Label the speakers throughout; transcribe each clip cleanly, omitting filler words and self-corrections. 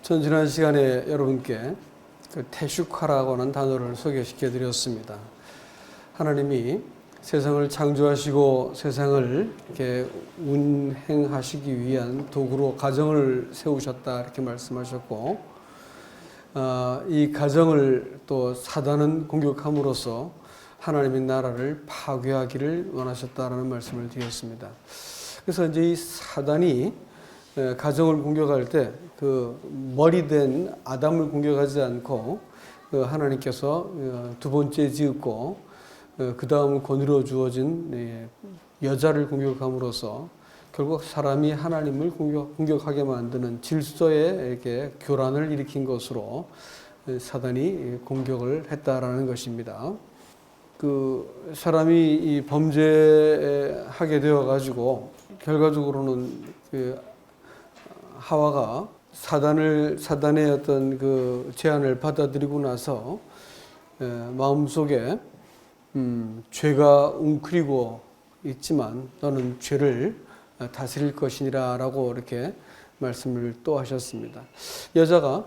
Speaker 1: 전 지난 시간에 여러분께 그 테슈카라고 하는 단어를 소개시켜 드렸습니다. 하나님이 세상을 창조하시고 세상을 이렇게 운행하시기 위한 도구로 가정을 세우셨다 이렇게 말씀하셨고, 이 가정을 또 사단은 공격함으로써 하나님의 나라를 파괴하기를 원하셨다라는 말씀을 드렸습니다. 그래서 이제 이 사단이 가정을 공격할 때 그 머리된 아담을 공격하지 않고 하나님께서 두 번째 지었고 그 다음 거느려 주어진 여자를 공격함으로써 결국 사람이 하나님을 공격하게 만드는 질서에 이렇게 교란을 일으킨 것으로 사단이 공격을 했다라는 것입니다. 그 사람이 이 범죄하게 되어 가지고 결과적으로는 그 하와가 사단의 어떤 그 제안을 받아들이고 나서 마음속에 죄가 웅크리고 있지만 너는 죄를 다스릴 것이니라 라고 이렇게 말씀을 또 하셨습니다. 여자가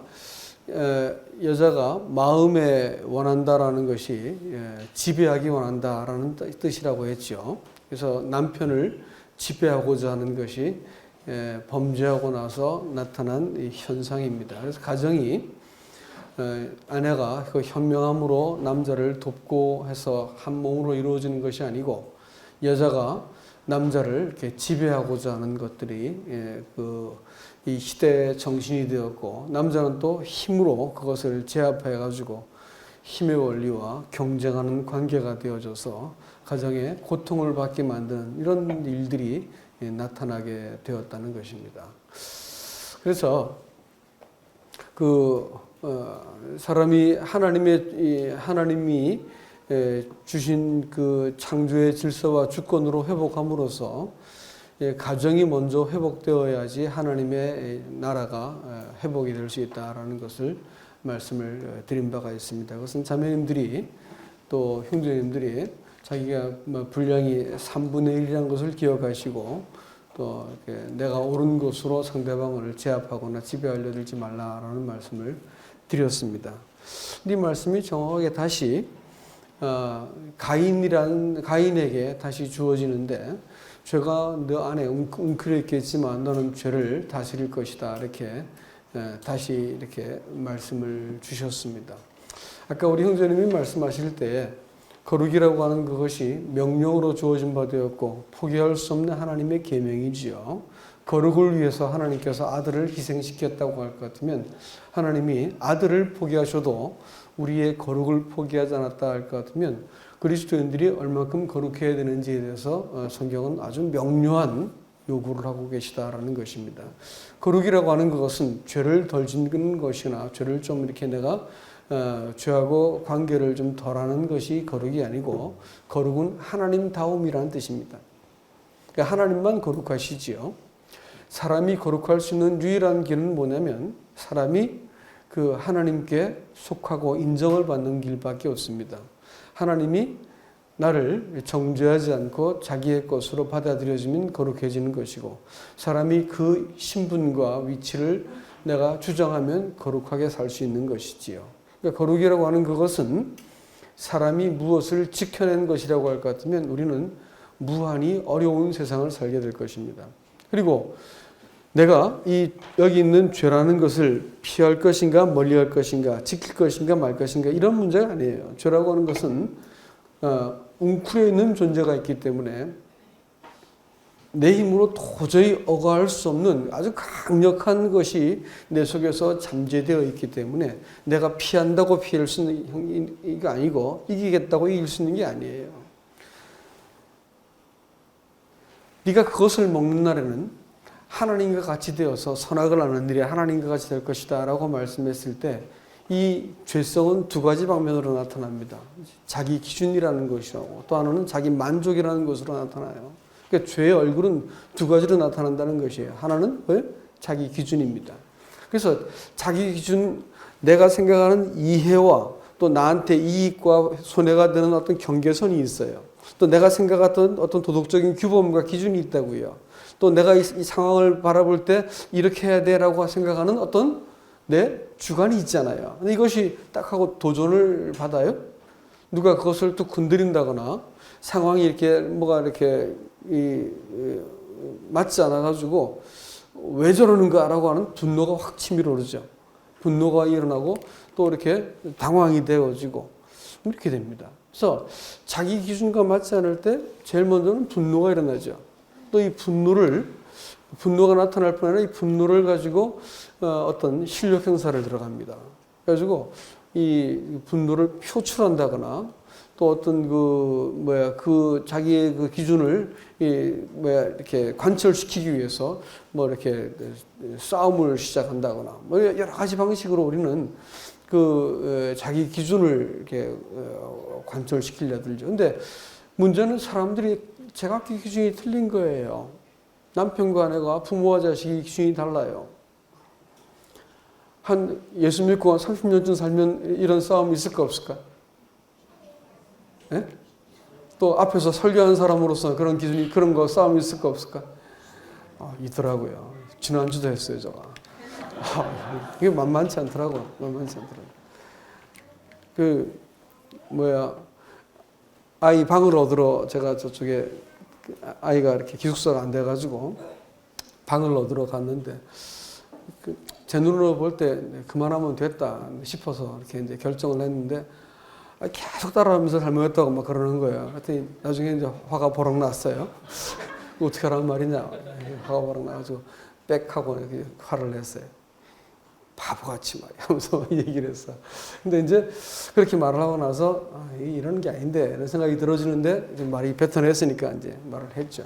Speaker 1: 마음에 원한다라는 것이 지배하기 원한다라는 뜻이라고 했죠. 그래서 남편을 지배하고자 하는 것이 범죄하고 나서 나타난 이 현상입니다. 그래서 가정이 아내가 그 현명함으로 남자를 돕고 해서 한 몸으로 이루어지는 것이 아니고 여자가 남자를 이렇게 지배하고자 하는 것들이 이 시대의 정신이 되었고, 남자는 또 힘으로 그것을 제압해 가지고 힘의 원리와 경쟁하는 관계가 되어져서 가정에 고통을 받게 만드는 이런 일들이 나타나게 되었다는 것입니다. 그래서 사람이 하나님이 주신 그 창조의 질서와 주권으로 회복함으로써 가정이 먼저 회복되어야지 하나님의 나라가 회복이 될 수 있다라는 것을 말씀을 드린 바가 있습니다. 그것은 자매님들이 또 형제님들이 자기가 분량이 3분의 1이라는 것을 기억하시고 또 내가 옳은 것으로 상대방을 제압하거나 지배하려 들지 말라라는 말씀을 드렸습니다. 이 말씀이 정확하게 다시 가인에게 다시 주어지는데, 죄가 너 안에 웅크렸겠지만 너는 죄를 다스릴 것이다 이렇게 다시 이렇게 말씀을 주셨습니다. 아까 우리 형제님이 말씀하실 때 거룩이라고 하는 그것이 명령으로 주어진 바 되었고 포기할 수 없는 하나님의 계명이지요. 거룩을 위해서 하나님께서 아들을 희생시켰다고 할 것 같으면 하나님이 아들을 포기하셔도 우리의 거룩을 포기하지 않았다 할 것 같으면 그리스도인들이 얼마큼 거룩해야 되는지에 대해서 성경은 아주 명료한 요구를 하고 계시다라는 것입니다. 거룩이라고 하는 것은 죄를 덜 짓는 것이나 죄를 좀 이렇게 내가 죄하고 관계를 좀 덜하는 것이 거룩이 아니고, 거룩은 하나님다움이라는 뜻입니다. 그러니까 하나님만 거룩하시지요. 사람이 거룩할 수 있는 유일한 길은 뭐냐면 사람이 그 하나님께 속하고 인정을 받는 길밖에 없습니다. 하나님이 나를 정죄하지 않고 자기의 것으로 받아들여지면 거룩해지는 것이고, 사람이 그 신분과 위치를 내가 주장하면 거룩하게 살 수 있는 것이지요. 그러니까 거룩이라고 하는 그것은 사람이 무엇을 지켜낸 것이라고 할 것 같으면 우리는 무한히 어려운 세상을 살게 될 것입니다. 그리고 내가 여기 있는 죄라는 것을 피할 것인가 멀리할 것인가 지킬 것인가 말 것인가 이런 문제가 아니에요. 죄라고 하는 것은 웅크려 있는 존재가 있기 때문에 내 힘으로 도저히 억압할 수 없는 아주 강력한 것이 내 속에서 잠재되어 있기 때문에 내가 피한다고 피할 수 있는 게 아니고 이기겠다고 이길 수 있는 게 아니에요. 네가 그것을 먹는 날에는 하나님과 같이 되어서 선악을 아는 일이 하나님과 같이 될 것이다 라고 말씀했을 때 이 죄성은 두 가지 방면으로 나타납니다. 자기 기준이라는 것이라고, 또 하나는 자기 만족이라는 것으로 나타나요. 그러니까 죄의 얼굴은 두 가지로 나타난다는 것이에요. 하나는 자기 기준입니다. 그래서 자기 기준, 내가 생각하는 이해와 또 나한테 이익과 손해가 되는 어떤 경계선이 있어요. 또 내가 생각했던 어떤 도덕적인 규범과 기준이 있다고요. 또 내가 이 상황을 바라볼 때 이렇게 해야 돼라고 생각하는 어떤 내 주관이 있잖아요. 근데 이것이 딱 하고 도전을 받아요. 누가 그것을 또 건드린다거나 상황이 이렇게 뭐가 이렇게 맞지 않아가지고 왜 저러는가라고 하는 분노가 확 치밀어 오르죠. 분노가 일어나고 또 이렇게 당황이 되어지고 이렇게 됩니다. 그래서 자기 기준과 맞지 않을 때 제일 먼저는 분노가 일어나죠. 또 이 분노가 나타날 뿐 아니라 이 분노를 가지고 어떤 실력 행사를 들어갑니다. 그래가지고 이 분노를 표출한다거나 또 어떤 그 자기의 그 기준을 이렇게 관철시키기 위해서 뭐 이렇게 싸움을 시작한다거나 뭐 여러 가지 방식으로 우리는 그 자기 기준을 이렇게 관철시키려 들죠. 근데 문제는 사람들이 제각기 기준이 틀린 거예요. 남편과 아내가 부모와 자식이 기준이 달라요. 한 예수 믿고 한 30년쯤 살면 이런 싸움이 있을까 없을까? 예? 또 앞에서 설교하는 사람으로서 그런 기준이 그런 거 싸움이 있을까 없을까? 있더라고요. 지난주도 했어요, 제가. 이게 만만치 않더라고. 만만치 않더라고. 아이 방을 얻으러 제가 저쪽에 아이가 이렇게 기숙사가 안 돼가지고 방을 얻으러 갔는데 제 눈으로 볼 때 그만하면 됐다 싶어서 이렇게 이제 결정을 했는데 계속 따라하면서 잘못했다고 막 그러는 거예요. 그랬더니 나중에 이제 화가 버럭 났어요. 어떻게 하라는 말이냐. 화가 버럭 나가지고 빽하고 이렇게 화를 냈어요. 바보같이 말이야 하면서 얘기를 했어. 근데 이제 그렇게 말을 하고 나서 이러는 게 아닌데 이런 생각이 들어지는데 이제 말이 뱉어냈으니까 이제 말을 했죠.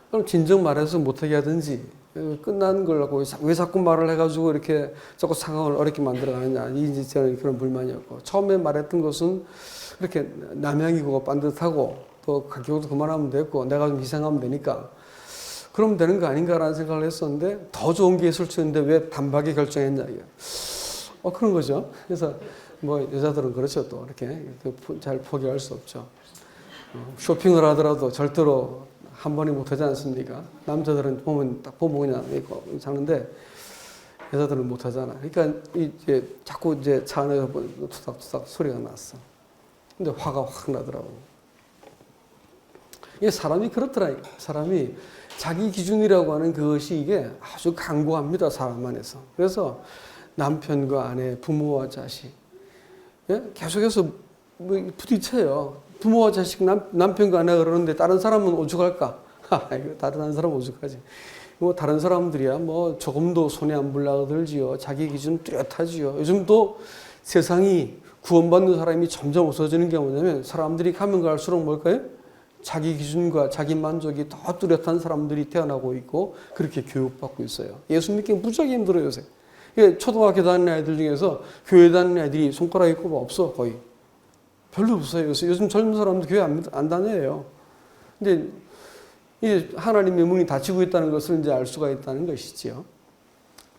Speaker 1: 그럼 진정 말해서 못하게 하든지 끝난 걸 갖고 왜 자꾸 말을 해가지고 이렇게 자꾸 상황을 어렵게 만들어가느냐. 이제 저는 그런 불만이었고 처음에 말했던 것은 그렇게 남양이고 반듯하고 또 가격도 그만하면 됐고 내가 좀 희생하면 되니까 그럼 되는 거 아닌가라는 생각을 했었는데 더 좋은 게 있을 수 있는데 왜 단박에 결정했냐 이게. 그런 거죠. 그래서 뭐 여자들은 그렇죠. 또 이렇게 잘 포기할 수 없죠. 쇼핑을 하더라도 절대로 한 번에 못하지 않습니까? 남자들은 보면 딱 보고 그냥 사는데 여자들은 못하잖아. 그러니까 이제 자꾸 이제 차 안에서 투닥투닥 소리가 났어. 근데 화가 확 나더라고. 이게 사람이 그렇더라. 사람이 자기 기준이라고 하는 그것이 이게 아주 강고합니다. 사람 안에서. 그래서 남편과 아내, 부모와 자식 계속해서 부딪혀요. 부모와 자식, 남편과 아내가 그러는데 다른 사람은 오죽할까? 다른 사람은 오죽하지. 뭐 다른 사람들이야 뭐 조금도 손에 안 불나들지요. 자기 기준 뚜렷하지요. 요즘 또 세상이 구원받는 사람이 점점 없어지는 게 뭐냐면 사람들이 가면 갈수록 뭘까요? 자기 기준과 자기 만족이 더 뚜렷한 사람들이 태어나고 있고 그렇게 교육받고 있어요. 예수 믿기 무지하게 힘들어요 요새. 초등학교 다니는 아이들 중에서 교회 다니는 애들이 손가락에 꼽아 없어 거의. 별로 없어요. 요즘 젊은 사람들 교회 안 다녀요. 근데 이제 하나님의 문이 닫히고 있다는 것을 이제 알 수가 있다는 것이지요.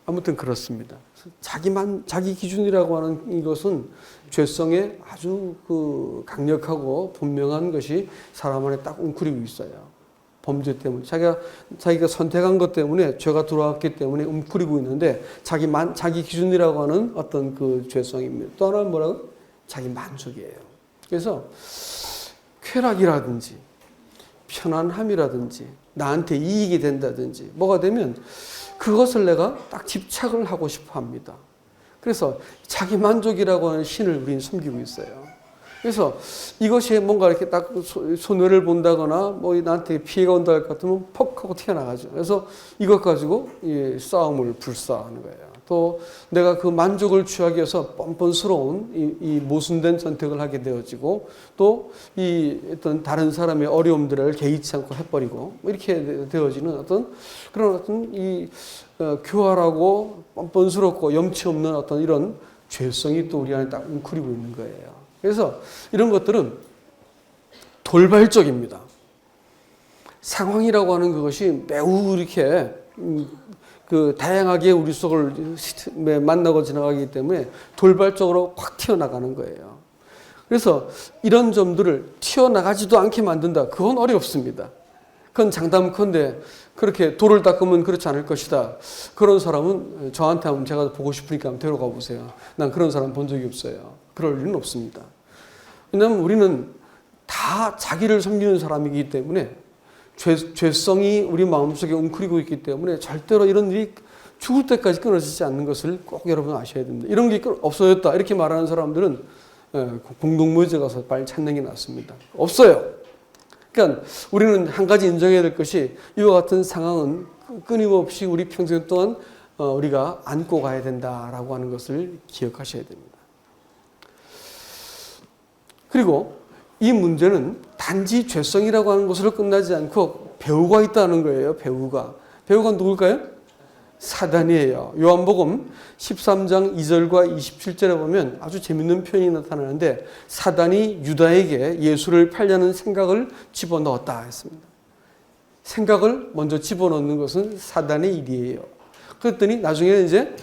Speaker 1: 아무튼 그렇습니다. 자기 기준이라고 하는 이것은 죄성에 아주 강력하고 분명한 것이 사람 안에 딱 웅크리고 있어요. 범죄 때문에. 자기가 선택한 것 때문에 죄가 들어왔기 때문에 웅크리고 있는데 자기 기준이라고 하는 어떤 그 죄성입니다. 또 하나는 뭐라고? 자기 만족이에요. 그래서 쾌락이라든지 편안함이라든지 나한테 이익이 된다든지 뭐가 되면 그것을 내가 딱 집착을 하고 싶어 합니다. 그래서 자기 만족이라고 하는 신을 우리는 섬기고 있어요. 그래서 이것이 뭔가 이렇게 딱 손해를 본다거나 뭐 나한테 피해가 온다 할 것 같으면 퍽 하고 튀어나가죠. 그래서 이것 가지고 싸움을 불사하는 거예요. 또 내가 그 만족을 취하기 위해서 뻔뻔스러운 이 모순된 선택을 하게 되어지고 또 이 어떤 다른 사람의 어려움들을 개의치 않고 해버리고 이렇게 되어지는 그런 어떤 교활하고 뻔뻔스럽고 염치 없는 어떤 이런 죄성이 또 우리 안에 딱 웅크리고 있는 거예요. 그래서 이런 것들은 돌발적입니다. 상황이라고 하는 그것이 매우 이렇게 다양하게 우리 속을 만나고 지나가기 때문에 돌발적으로 확 튀어나가는 거예요. 그래서 이런 점들을 튀어나가지도 않게 만든다. 그건 어렵습니다. 그건 장담컨대 그렇게 돌을 닦으면 그렇지 않을 것이다. 그런 사람은 저한테 한번 제가 보고 싶으니까 한번 데려가 보세요. 난 그런 사람 본 적이 없어요. 그럴 일은 없습니다. 왜냐하면 우리는 다 자기를 섬기는 사람이기 때문에 죄성이 우리 마음속에 웅크리고 있기 때문에 절대로 이런 일이 죽을 때까지 끊어지지 않는 것을 꼭 여러분 아셔야 됩니다. 이런 게 없어졌다 이렇게 말하는 사람들은 공동모의제 가서 빨리 찾는 게 낫습니다. 없어요. 그러니까 우리는 한 가지 인정해야 될 것이 이와 같은 상황은 끊임없이 우리 평생 동안 우리가 안고 가야 된다라고 하는 것을 기억하셔야 됩니다. 그리고 이 문제는 단지 죄성이라고 하는 것으로 끝나지 않고 배후가 있다는 거예요. 배후가 누굴까요? 사단이에요. 요한복음 13장 2절과 27절에 보면 아주 재밌는 표현이 나타나는데 사단이 유다에게 예수를 팔려는 생각을 집어넣었다 했습니다. 생각을 먼저 집어넣는 것은 사단의 일이에요. 그랬더니 나중에 이제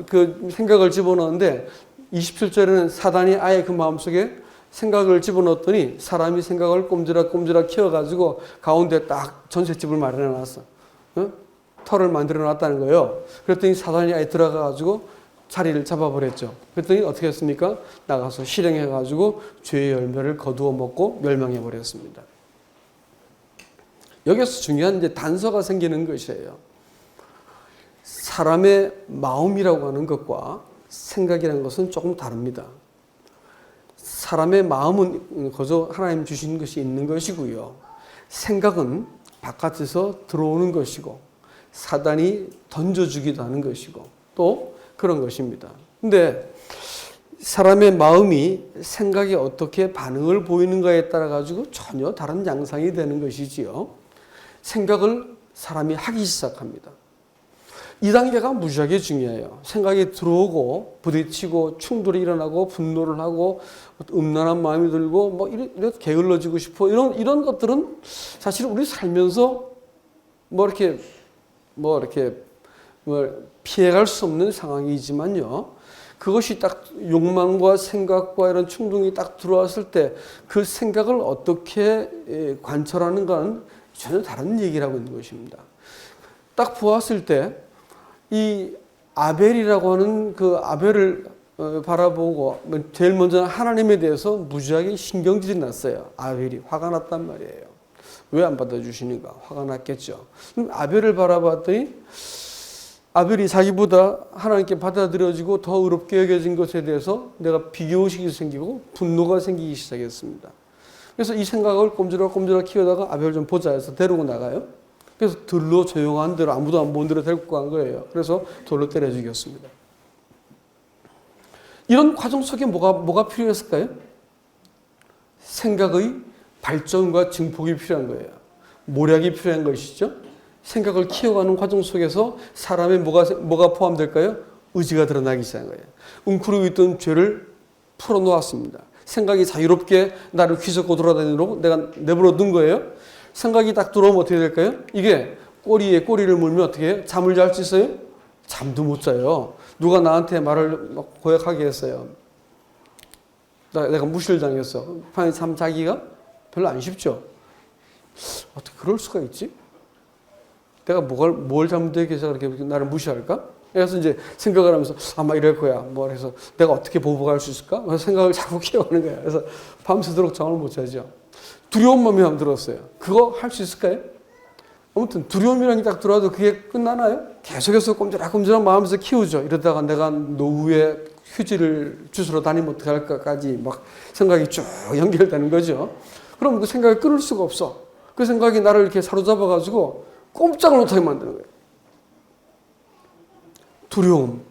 Speaker 1: 그 생각을 집어넣었는데 27절에는 사단이 아예 그 마음속에 생각을 집어넣었더니 사람이 생각을 꼼지락꼼지락 키워가지고 가운데 딱 전셋집을 마련해 놨어. 털을 만들어 놨다는 거예요. 그랬더니 사단이 아예 들어가가지고 자리를 잡아버렸죠. 그랬더니 어떻게 했습니까? 나가서 실행해가지고 죄의 열매를 거두어 먹고 멸망해 버렸습니다. 여기서 중요한 이제 단서가 생기는 것이에요. 사람의 마음이라고 하는 것과 생각이라는 것은 조금 다릅니다. 사람의 마음은 거저 하나님 주신 것이 있는 것이고요. 생각은 바깥에서 들어오는 것이고 사단이 던져주기도 하는 것이고 또 그런 것입니다. 근데 사람의 마음이 생각에 어떻게 반응을 보이는가에 따라 가지고 전혀 다른 양상이 되는 것이지요. 생각을 사람이 하기 시작합니다. 이 단계가 무지하게 중요해요. 생각이 들어오고 부딪히고 충돌이 일어나고 분노를 하고 음란한 마음이 들고 뭐 이렇게 게을러지고 싶어 이런 것들은 사실 우리 살면서 이렇게 피해갈 수 없는 상황이지만요. 그것이 딱 욕망과 생각과 이런 충동이 딱 들어왔을 때 그 생각을 어떻게 관철하는가는 전혀 다른 얘기를 하고 있는 것입니다. 딱 보았을 때 이 아벨이라고 하는 그 아벨을 바라보고 제일 먼저 하나님에 대해서 무지하게 신경질이 났어요. 아벨이 화가 났단 말이에요. 왜 안 받아주시는가? 화가 났겠죠. 그럼 아벨을 바라봤더니 아벨이 자기보다 하나님께 받아들여지고 더 의롭게 여겨진 것에 대해서 내가 비교의식이 생기고 분노가 생기기 시작했습니다. 그래서 이 생각을 꼼지락꼼지락 키우다가 아벨 좀 보자 해서 데리고 나가요. 그래서 들로 조용한 데로 아무도 안 본 데로 데리고 간 거예요. 그래서 돌로 때려 죽였습니다. 이런 과정 속에 뭐가 필요했을까요? 생각의 발전과 증폭이 필요한 거예요. 모략이 필요한 것이죠. 생각을 키워가는 과정 속에서 사람의 뭐가 포함될까요? 의지가 드러나기 시작한 거예요. 웅크리고 있던 죄를 풀어놓았습니다. 생각이 자유롭게 나를 휘젓고 돌아다니도록 내가 내버려 둔 거예요. 생각이 딱 들어오면 어떻게 될까요? 이게 꼬리에 꼬리를 물면 어떻게 해요? 잠을 잘 수 있어요? 잠도 못 자요. 누가 나한테 말을 막 고약하게 했어요. 내가 무시를 당했어. 참 자기가 별로 안 쉽죠. 어떻게 그럴 수가 있지? 내가 뭘 잘못되게 해서 그렇게 나를 무시할까? 그래서 이제 생각을 하면서 아마 이럴 거야. 그래서 내가 어떻게 보복할 수 있을까? 그래서 생각을 자꾸 키워가는 거야. 그래서 밤새도록 잠을 못 자죠. 두려운 마음이 한번 들었어요. 그거 할 수 있을까요? 아무튼 두려움이라는 게 딱 들어와도 그게 끝나나요? 계속해서 꼼지락꼼지락 마음에서 키우죠. 이러다가 내가 노후에 휴지를 주스러 다니면 어떡할까까지 막 생각이 쭉 연결되는 거죠. 그럼 그 생각을 끊을 수가 없어. 그 생각이 나를 이렇게 사로잡아가지고 꼼짝을 못하게 만드는 거예요. 두려움,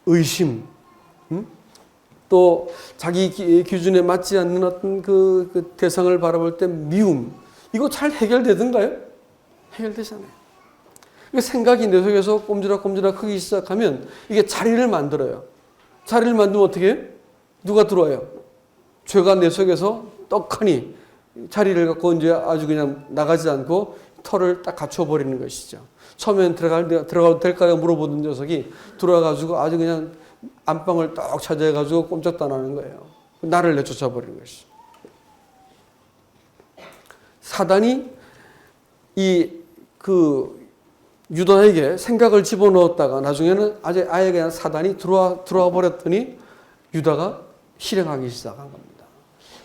Speaker 1: 의심, 또 자기 기준에 맞지 않는 어떤 그 대상을 바라볼 때 미움, 이거 잘 해결되던가요? 해결되잖아요. 그러니까 생각이 내 속에서 꼼지락꼼지락 크기 시작하면 이게 자리를 만들어요. 자리를 만들면 어떻게 해요? 누가 들어와요? 죄가 내 속에서 떡하니 자리를 갖고 이제 아주 그냥 나가지 않고 털을 딱 갖춰버리는 것이죠. 처음엔 들어가도 될까요? 물어보던 녀석이 들어와가지고 아주 그냥 안방을 딱 차지해가지고 꼼짝도 안 하는 거예요. 나를 내쫓아버리는 것이죠. 사단이 그 유다에게 생각을 집어넣었다가 나중에는 아예 그냥 사단이 들어와 버렸더니 유다가 실행하기 시작한 겁니다.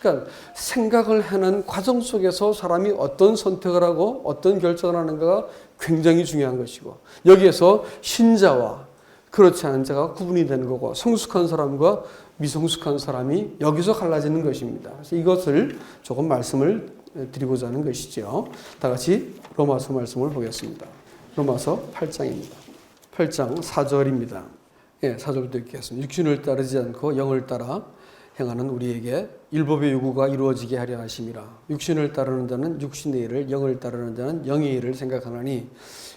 Speaker 1: 그러니까 생각을 하는 과정 속에서 사람이 어떤 선택을 하고 어떤 결정을 하는가가 굉장히 중요한 것이고, 여기에서 신자와 그렇지 않은 자가 구분이 되는 거고, 성숙한 사람과 미성숙한 사람이 여기서 갈라지는 것입니다. 그래서 이것을 조금 말씀을 드리고자 하는 것이죠. 다 같이 로마서 말씀을 보겠습니다. 로마서 8장입니다. 8장 4절입니다. 예, 4절부터 읽겠습니다. 육신을 따르지 않고 영을 따라 행하는 우리에게 율법의 요구가 이루어지게 하려 하심이라. 육신을 따르는 자는 육신의 일을, 영을 따르는 자는 영의 일을 생각하나니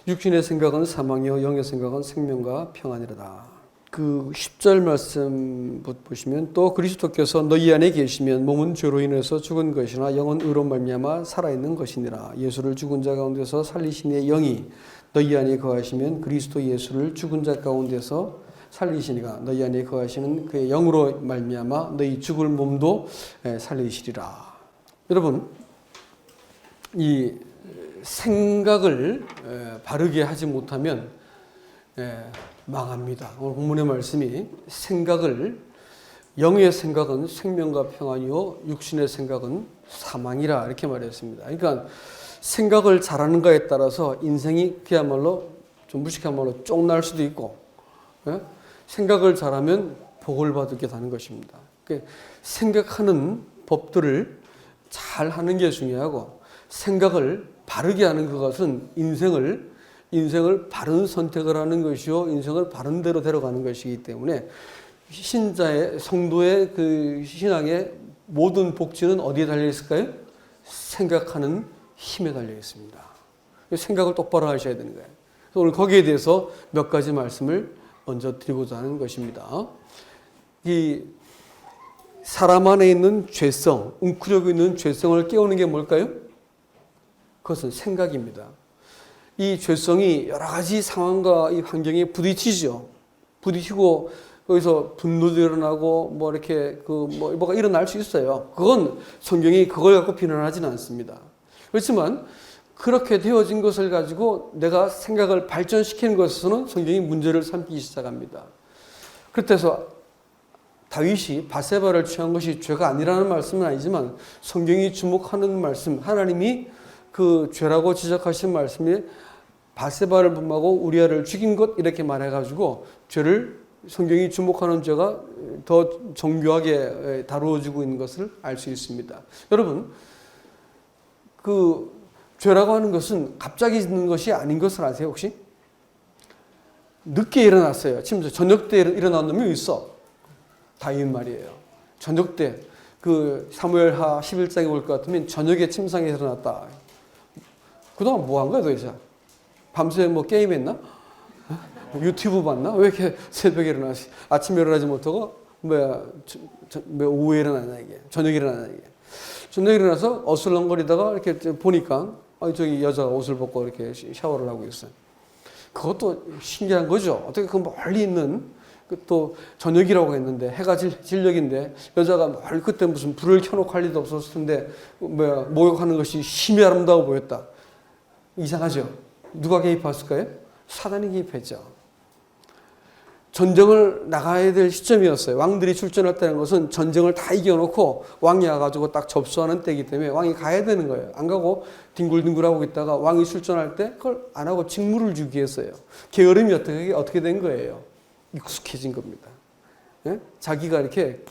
Speaker 1: 육신의 생각은 사망이요 영의 생각은 생명과 평안이로다. 그 10절 말씀 보시면, 또 그리스도께서 너희 안에 계시면 몸은 죄로 인해서 죽은 것이나 영은 의로 말미암아 살아있는 것이니라. 예수를 죽은 자 가운데서 살리시니 영이 너희 안에 거하시면 그리스도 예수를 죽은 자 가운데서 살리시니가 너희 안에 거하시는 그의 영으로 말미암아 너희 죽을 몸도 살리시리라. 여러분, 이 생각을 바르게 하지 못하면 망합니다. 오늘 본문의 말씀이 영의 생각은 생명과 평안이요 육신의 생각은 사망이라 이렇게 말했습니다. 그러니까 생각을 잘하는가에 따라서 인생이 그야말로 좀 무식한 말로 쫑날 수도 있고, 생각을 잘하면 복을 받게 되는 것입니다. 생각하는 법들을 잘 하는 게 중요하고, 생각을 바르게 하는 그것은 인생을 바른 선택을 하는 것이요 인생을 바른 대로 데려가는 것이기 때문에 신자의 성도의 그 신앙의 모든 복지는 어디에 달려 있을까요? 생각하는 힘에 달려 있습니다. 생각을 똑바로 하셔야 되는 거예요. 오늘 거기에 대해서 몇 가지 말씀을 먼저 드리고자 하는 것입니다. 이 사람 안에 있는 죄성, 웅크리고 있는 죄성을 깨우는 게 뭘까요? 그것은 생각입니다. 이 죄성이 여러 가지 상황과 이 환경에 부딪히죠. 부딪히고 거기서 분노도 일어나고 뭐가 일어날 수 있어요. 그건 성경이 그걸 갖고 비난하지는 않습니다. 그렇지만 그렇게 되어진 것을 가지고 내가 생각을 발전시키는 것에서는 성경이 문제를 삼기 시작합니다. 그래서 다윗이 바세바를 취한 것이 죄가 아니라는 말씀은 아니지만, 성경이 주목하는 말씀, 하나님이 그 죄라고 지적하신 말씀이 바세바를 범하고 우리아를 죽인 것 이렇게 말해가지고 죄를, 성경이 주목하는 죄가 더 정교하게 다루어지고 있는 것을 알 수 있습니다. 여러분, 그 죄라고 하는 것은 갑자기 있는 것이 아닌 것을 아세요 혹시? 늦게 일어났어요. 지금 저녁 때 일어난 놈이 있어. 다윗 말이에요. 저녁 때 그 사무엘하 11장에 볼 것 같으면 저녁에 침상에 일어났다. 그동안 뭐 한 거야 도대체? 밤새 뭐 게임했나? 유튜브 봤나? 왜 이렇게 새벽에 일어나지? 아침에 일어나지 못하고 오후에 일어나냐 이게. 저녁에 일어나냐 이게. 저녁에 일어나서 어슬렁거리다가 이렇게 보니까 저기 여자가 옷을 벗고 이렇게 샤워를 하고 있어요. 그것도 신기한 거죠. 어떻게 그 멀리 있는, 또 저녁이라고 했는데 해가 진력인데 여자가 그때 무슨 불을 켜놓고 할 일도 없었을 텐데 목욕하는 것이 심히 아름다워 보였다. 이상하죠. 누가 개입했을까요? 사단이 개입했죠. 전쟁을 나가야 될 시점이었어요. 왕들이 출전했다는 것은 전쟁을 다 이겨놓고 왕이 와가지고 딱 접수하는 때이기 때문에 왕이 가야 되는 거예요. 안 가고 뒹굴뒹굴하고 있다가 왕이 출전할 때 그걸 안 하고 직무를 주기 했어요. 게으름이 어떻게 된 거예요? 익숙해진 겁니다. 예? 자기가 이렇게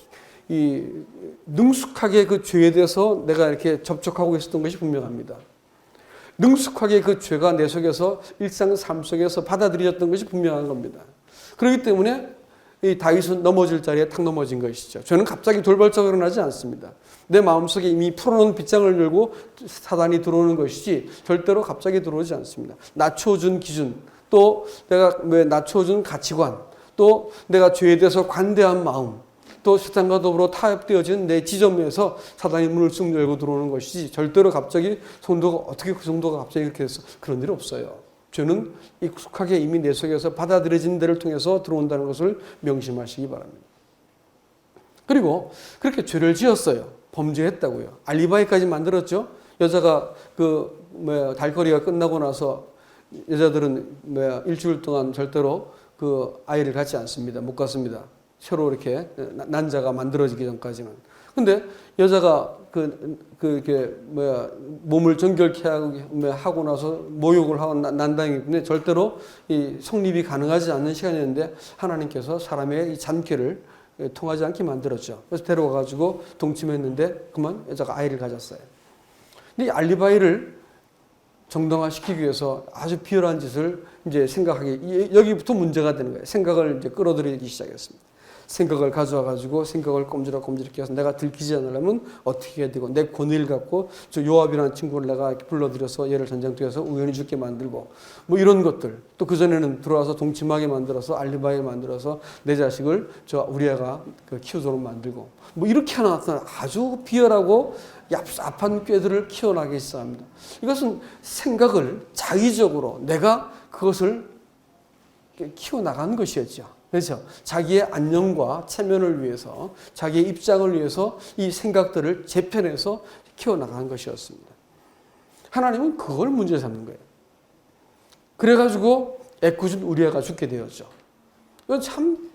Speaker 1: 능숙하게 그 죄에 대해서 내가 이렇게 접촉하고 있었던 것이 분명합니다. 능숙하게 그 죄가 내 속에서 일상 삶 속에서 받아들여졌던 것이 분명한 겁니다. 그렇기 때문에 이 다윗은 넘어질 자리에 탁 넘어진 것이죠. 죄는 갑자기 돌발적으로 일어나지 않습니다. 내 마음속에 이미 풀어놓은 빗장을 열고 사단이 들어오는 것이지 절대로 갑자기 들어오지 않습니다. 낮춰준 기준, 또 내가 낮춰준 가치관, 또 내가 죄에 대해서 관대한 마음, 또 세상과 더불어 타협되어진 내 지점에서 사단이 문을 쑥 열고 들어오는 것이지 절대로 갑자기 어떻게 그 정도가 갑자기 그렇게 해서 그런 일이 없어요. 죄는 익숙하게 이미 내 속에서 받아들여진 데를 통해서 들어온다는 것을 명심하시기 바랍니다. 그리고 그렇게 죄를 지었어요. 범죄했다고요. 알리바이까지 만들었죠. 여자가 달거리가 끝나고 나서 여자들은 일주일 동안 절대로 그 아이를 갖지 않습니다. 못 갖습니다. 서로 이렇게 난자가 만들어지기 전까지는. 근데 여자가 몸을 정결케 하고 나서 모욕을 하고 난 다음에 절대로 이 성립이 가능하지 않는 시간이었는데 하나님께서 사람의 이 잔꾀를 통하지 않게 만들었죠. 그래서 데려와가지고 동침했는데 그만 여자가 아이를 가졌어요. 근데 이 알리바이를 정당화시키기 위해서 아주 비열한 짓을 이제 생각하기, 여기부터 문제가 되는 거예요. 생각을 이제 끌어들이기 시작했습니다. 생각을 가져와가지고 생각을 꼼지락꼼지락 해서 내가 들키지 않으려면 어떻게 해야 되고, 내 권위를 갖고 저 요압이라는 친구를 내가 불러들여서 얘를 전쟁터에서 우연히 죽게 만들고 뭐 이런 것들, 또 그전에는 들어와서 동침하게 만들어서 알리바이를 만들어서 내 자식을 저 우리 애가 키우도록 만들고 뭐 이렇게 하나같은 아주 비열하고 얍삽한 꾀들을 키워나가기 시작합니다. 이것은 생각을 자의적으로 내가 그것을 키워나간 것이었죠. 그렇죠. 자기의 안녕과 체면을 위해서, 자기의 입장을 위해서 이 생각들을 재편해서 키워나간 것이었습니다. 하나님은 그걸 문제 삼는 거예요. 그래가지고 애꿎은 우리아가 죽게 되었죠. 이건 참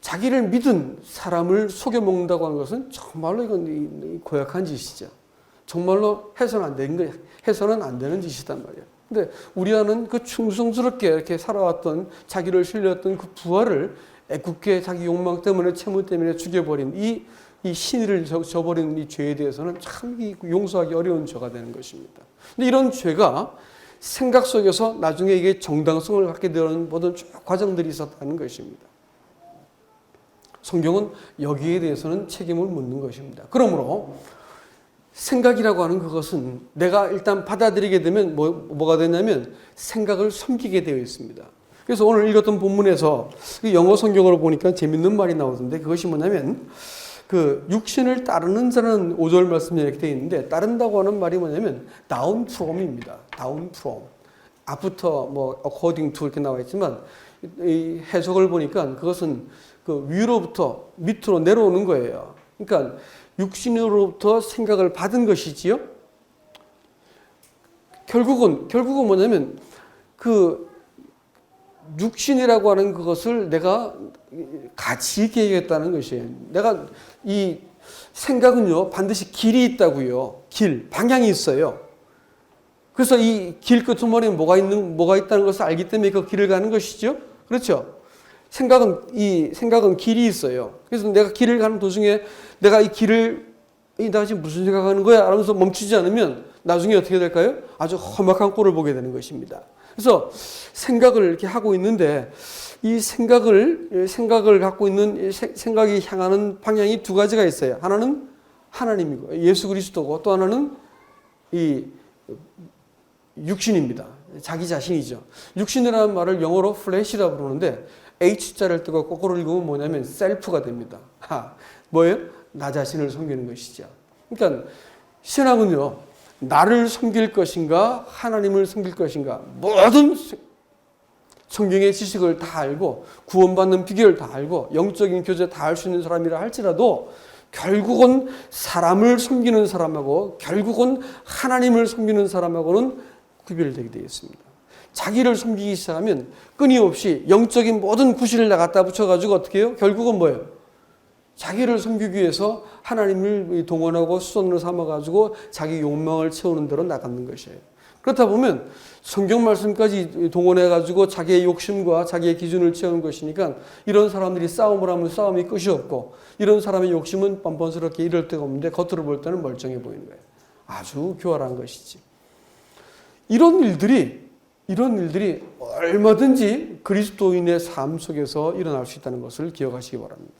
Speaker 1: 자기를 믿은 사람을 속여먹는다고 하는 것은 정말로 이건 고약한 짓이죠. 정말로 해서는 안 되는 거예요. 해서는 안 되는 짓이단 말이에요. 근데 우리아는 그 충성스럽게 이렇게 살아왔던, 자기를 신뢰했던 그 부하를 애꿎게 자기 욕망 때문에, 채무 때문에 죽여버린 이 신의를 저버린 이 죄에 대해서는 참 용서하기 어려운 죄가 되는 것입니다. 근데 이런 죄가 생각 속에서 나중에 이게 정당성을 갖게 되는 모든 과정들이 있었다는 것입니다. 성경은 여기에 대해서는 책임을 묻는 것입니다. 그러므로 생각이라고 하는 그것은 내가 일단 받아들이게 되면 뭐가 되냐면 생각을 섬기게 되어 있습니다. 그래서 오늘 읽었던 본문에서 영어 성경으로 보니까 재밌는 말이 나오던데, 그것이 뭐냐면 그 육신을 따르는 자는 5절 말씀에 이렇게 되어 있는데, 따른다고 하는 말이 뭐냐면 down from입니다. down from. 앞부터 according to 이렇게 나와 있지만 이 해석을 보니까 그것은 그 위로부터 밑으로 내려오는 거예요. 그러니까 육신으로부터 생각을 받은 것이지요. 결국은 뭐냐면 그 육신이라고 하는 그것을 내가 가치 있게 얘기했다는 것이에요. 내가 이 생각은요 반드시 길이 있다고요. 방향이 있어요. 그래서 이 길 끄트머리에 뭐가 있다는 것을 알기 때문에 그 길을 가는 것이죠. 그렇죠? 생각은 길이 있어요. 그래서 내가 길을 가는 도중에 내가 이 길을, 나 지금 무슨 생각하는 거야? 하면서 멈추지 않으면 나중에 어떻게 될까요? 아주 험악한 꼴을 보게 되는 것입니다. 그래서 생각을 이렇게 하고 있는데, 이 생각을 갖고 있는 생각이 향하는 방향이 두 가지가 있어요. 하나는 하나님이고 예수 그리스도고, 또 하나는 이 육신입니다. 자기 자신이죠. 육신이라는 말을 영어로 flesh라고 부르는데 H자를 뜨고 거꾸로 읽으면 뭐냐면 셀프가 됩니다. 뭐예요? 나 자신을 섬기는 것이죠. 그러니까 신앙은요, 나를 섬길 것인가 하나님을 섬길 것인가, 모든 성경의 지식을 다 알고 구원받는 비결을 다 알고 영적인 교제 다 할 수 있는 사람이라 할지라도 결국은 사람을 섬기는 사람하고 결국은 하나님을 섬기는 사람하고는 구별되게 되어 있습니다. 자기를 섬기기 시작하면 끊임없이 영적인 모든 구실을 갖다 붙여가지고 어떻게 해요? 결국은 뭐예요? 자기를 섬기기 위해서 하나님을 동원하고 수단으로 삼아가지고 자기 욕망을 채우는 대로 나가는 것이에요. 그렇다 보면 성경 말씀까지 동원해가지고 자기의 욕심과 자기의 기준을 채우는 것이니까 이런 사람들이 싸움을 하면 싸움이 끝이 없고, 이런 사람의 욕심은 뻔뻔스럽게 이럴 데가 없는데 겉으로 볼 때는 멀쩡해 보이는 거예요. 아주 교활한 것이지. 이런 일들이 얼마든지 그리스도인의 삶 속에서 일어날 수 있다는 것을 기억하시기 바랍니다.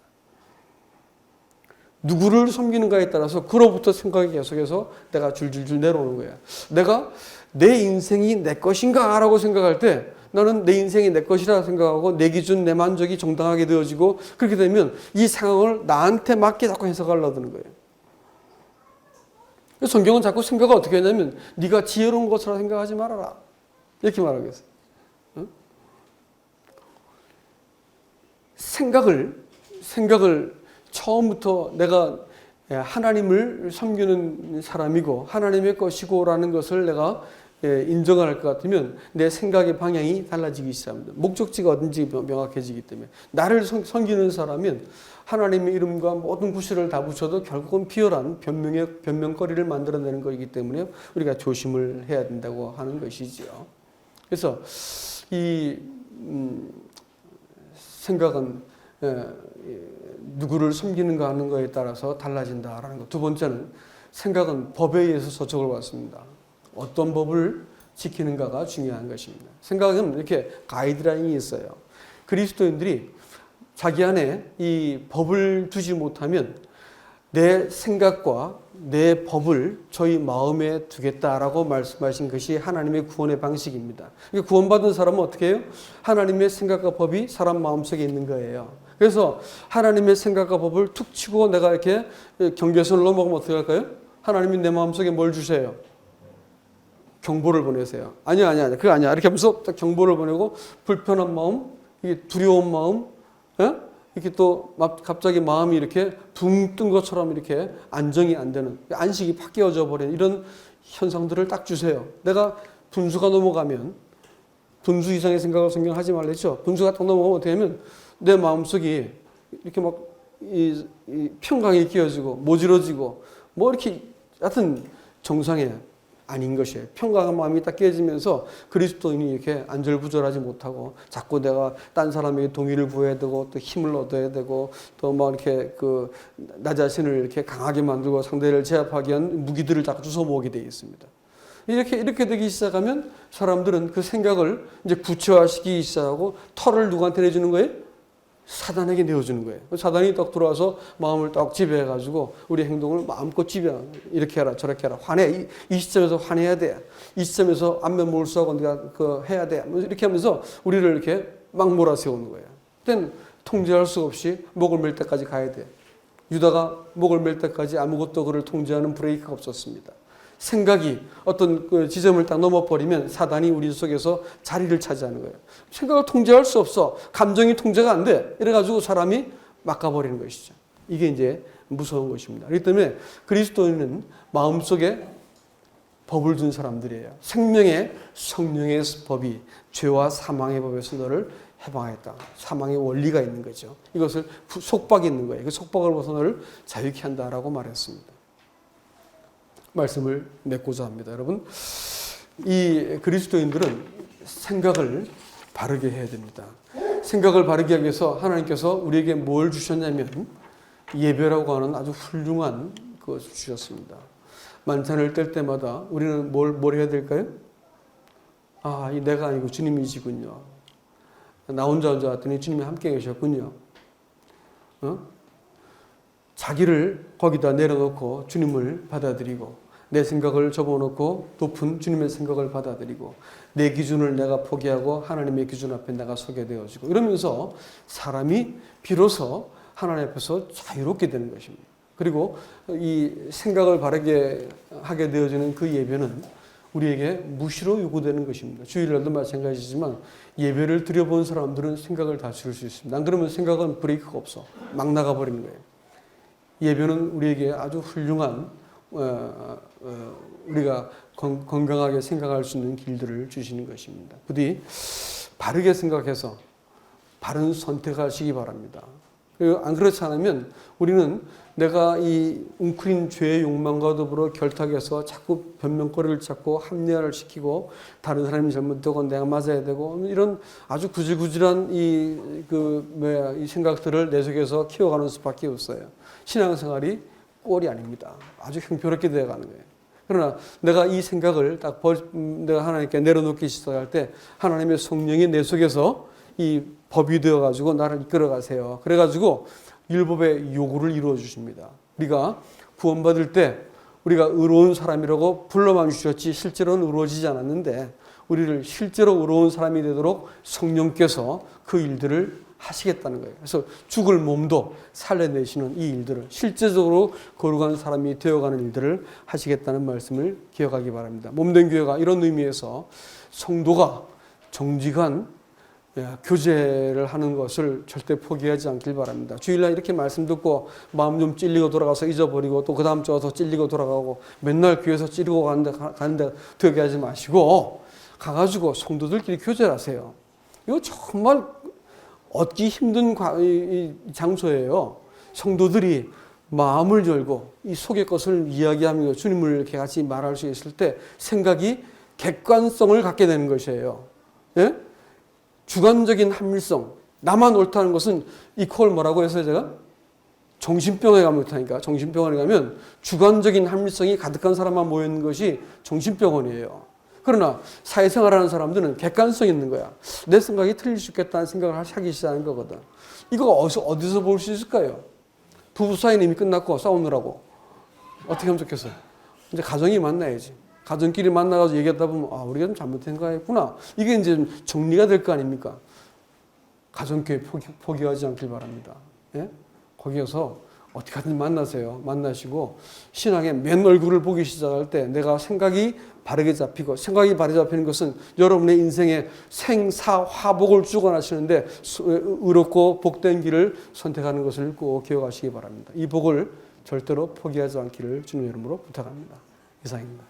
Speaker 1: 누구를 섬기는가에 따라서 그로부터 생각이 계속해서 내가 줄줄줄 내려오는 거예요. 내가 내 인생이 내 것인가 라고 생각할 때 나는 내 인생이 내 것이라 생각하고 내 기준, 내 만족이 정당하게 되어지고, 그렇게 되면 이 상황을 나한테 맞게 자꾸 해석하려고 드는 거예요. 성경은 자꾸 생각을 어떻게 하냐면 네가 지혜로운 것이라 생각하지 말아라, 이렇게 말하고 있어요. 응? 생각을 처음부터 내가 하나님을 섬기는 사람이고 하나님의 것이고라는 것을 내가 인정을 할 것 같으면 내 생각의 방향이 달라지기 시작합니다. 목적지가 어딘지 명확해지기 때문에 나를 섬기는 사람은 하나님의 이름과 모든 구실을 다 붙여도 결국은 비열한 변명거리를 만들어내는 것이기 때문에 우리가 조심을 해야 된다고 하는 것이지요. 그래서 이 생각은 누구를 섬기는가 하는 것에 따라서 달라진다라는 것. 두 번째는 생각은 법에 의해서 저촉을 받습니다. 어떤 법을 지키는가가 중요한 것입니다. 생각은 이렇게 가이드라인이 있어요. 그리스도인들이 자기 안에 이 법을 두지 못하면 내 생각과 내 법을 저희 마음에 두겠다라고 말씀하신 것이 하나님의 구원의 방식입니다. 구원받은 사람은 어떻게 해요? 하나님의 생각과 법이 사람 마음속에 있는 거예요. 그래서 하나님의 생각과 법을 툭 치고 내가 이렇게 경계선을 넘어가면 어떻게 할까요? 하나님이 내 마음속에 뭘 주세요? 경보를 보내세요. 아니야. 그거 아니야. 이렇게 하면서 딱 경보를 보내고 불편한 마음, 이게 두려운 마음, 이렇게 또 갑자기 마음이 이렇게 붕 뜬 것처럼 이렇게 안정이 안 되는, 안식이 팍 깨어져 버리는 이런 현상들을 딱 주세요. 내가 분수가 넘어가면, 분수 이상의 생각을 성경 하지 말랬죠. 분수가 딱 넘어가면 어떻게 하면 내 마음속이 이렇게 막 이 평강이 끼어지고 모질어지고 뭐 이렇게 하여튼 정상에 아닌 것이에요. 평강한 마음이 딱 깨지면서 그리스도인이 이렇게 안절부절하지 못하고 자꾸 내가 딴 사람에게 동의를 구해야 되고 또 힘을 얻어야 되고 또 뭐 이렇게 나 자신을 이렇게 강하게 만들고 상대를 제압하기 위한 무기들을 자꾸 주워 모으게 되어 있습니다. 이렇게 되기 시작하면 사람들은 그 생각을 이제 구체화시키기 시작하고 털을 누구한테 내주는 거예요? 사단에게 내어주는 거예요. 사단이 딱 들어와서 마음을 딱 지배해가지고 우리 행동을 마음껏 지배, 이렇게 해라 저렇게 해라, 화내, 이 시점에서 화내야 돼, 이 시점에서 안면 몰수하고 네가 해야 돼, 이렇게 하면서 우리를 이렇게 막 몰아세우는 거예요. 그때는 통제할 수 없이 목을 맬 때까지 가야 돼. 유다가 목을 맬 때까지 아무것도 그를 통제하는 브레이크가 없었습니다. 생각이 어떤 그 지점을 딱 넘어버리면 사단이 우리 속에서 자리를 차지하는 거예요. 생각을 통제할 수 없어. 감정이 통제가 안 돼. 이래가지고 사람이 막아버리는 것이죠. 이게 이제 무서운 것입니다. 그렇기 때문에 그리스도인은 마음속에 법을 둔 사람들이에요. 생명의 성령의 법이 죄와 사망의 법에서 너를 해방했다. 사망의 원리가 있는 거죠. 이것을 속박이 있는 거예요. 그 속박을 벗어 너를 자유케 한다라고 말했습니다. 말씀을 맺고자 합니다. 여러분, 이 그리스도인들은 생각을 바르게 해야 됩니다. 생각을 바르게 하기 위해서 하나님께서 우리에게 뭘 주셨냐면 예배라고 하는 아주 훌륭한 것을 주셨습니다. 만찬을 뗄 때마다 우리는 뭘 해야 될까요? 이 내가 아니고 주님이시군요. 나 혼자 왔더니 주님이 함께 계셨군요. 자기를 거기다 내려놓고 주님을 받아들이고 내 생각을 접어놓고 높은 주님의 생각을 받아들이고 내 기준을 내가 포기하고 하나님의 기준 앞에 내가 서게 되어지고 이러면서 사람이 비로소 하나님 앞에서 자유롭게 되는 것입니다. 그리고 이 생각을 바르게 하게 되어지는 그 예배는 우리에게 무시로 요구되는 것입니다. 주일날도 마찬가지지만 예배를 드려본 사람들은 생각을 다스릴 수 있습니다. 안 그러면 생각은 브레이크가 없어. 막 나가버리는 거예요. 예배는 우리에게 아주 훌륭한 우리가 건강하게 생각할 수 있는 길들을 주시는 것입니다. 부디 바르게 생각해서 바른 선택하시기 바랍니다. 그리고 안 그렇지 않으면 우리는 내가 이 웅크린 죄의 욕망과 더불어 결탁해서 자꾸 변명거리를 찾고 합리화를 시키고 다른 사람이 잘못되고 내가 맞아야 되고 이런 아주 구질구질한 이 생각들을 내 속에서 키워가는 수밖에 없어요. 신앙생활이 꼴이 아닙니다. 아주 형편없게 되어가는 거예요. 그러나 내가 이 생각을 내가 하나님께 내려놓기 시작할 때 하나님의 성령이 내 속에서 이 법이 되어가지고 나를 이끌어 가세요. 그래가지고 율법의 요구를 이루어 주십니다. 우리가 구원받을 때 우리가 의로운 사람이라고 불러만 주셨지 실제로는 의로워지지 않았는데 우리를 실제로 의로운 사람이 되도록 성령께서 그 일들을 하시겠다는 거예요. 그래서 죽을 몸도 살려내시는 이 일들을 실제적으로 거룩한 사람이 되어가는 일들을 하시겠다는 말씀을 기억하기 바랍니다. 몸된 교회가 이런 의미에서 성도가 정직한 교제를 하는 것을 절대 포기하지 않길 바랍니다. 주일날 이렇게 말씀 듣고 마음 좀 찔리고 돌아가서 잊어버리고 또 그 다음 주 와서 찔리고 돌아가고 맨날 교회에서 찔리고 가는데 되게 하지 마시고 가가지고 성도들끼리 교제를 하세요. 이거 정말 얻기 힘든 장소예요. 성도들이 마음을 열고 이 속의 것을 이야기하며 주님을 이렇게 같이 말할 수 있을 때 생각이 객관성을 갖게 되는 것이에요. 예? 주관적인 합리성, 나만 옳다는 것은 이퀄 뭐라고 해서 제가? 정신병에 가면 옳다니까. 정신병원에 가면 주관적인 합리성이 가득한 사람만 모이는 것이 정신병원이에요. 그러나 사회생활하는 사람들은 객관성이 있는 거야. 내 생각이 틀릴 수 있겠다는 생각을 하기 시작하는 거거든. 이거 어디서 볼 수 있을까요? 부부 사이는 이미 끝났고 싸우느라고. 어떻게 하면 좋겠어요? 이제 가정이 만나야지. 가정끼리 만나가지고 얘기하다 보면 우리가 좀 잘못된 거 했구나. 이게 이제 정리가 될 거 아닙니까? 가정교회 포기하지 않길 바랍니다. 예? 거기에서 어떻게 하든지 만나세요. 만나시고 신앙의 맨 얼굴을 보기 시작할 때 내가 생각이 바르게 잡히고 생각이 바르게 잡히는 것은 여러분의 인생의 생사화복을 주관하시는데 의롭고 복된 길을 선택하는 것을 꼭 기억하시기 바랍니다. 이 복을 절대로 포기하지 않기를 주님의 이름으로 부탁합니다. 이상입니다.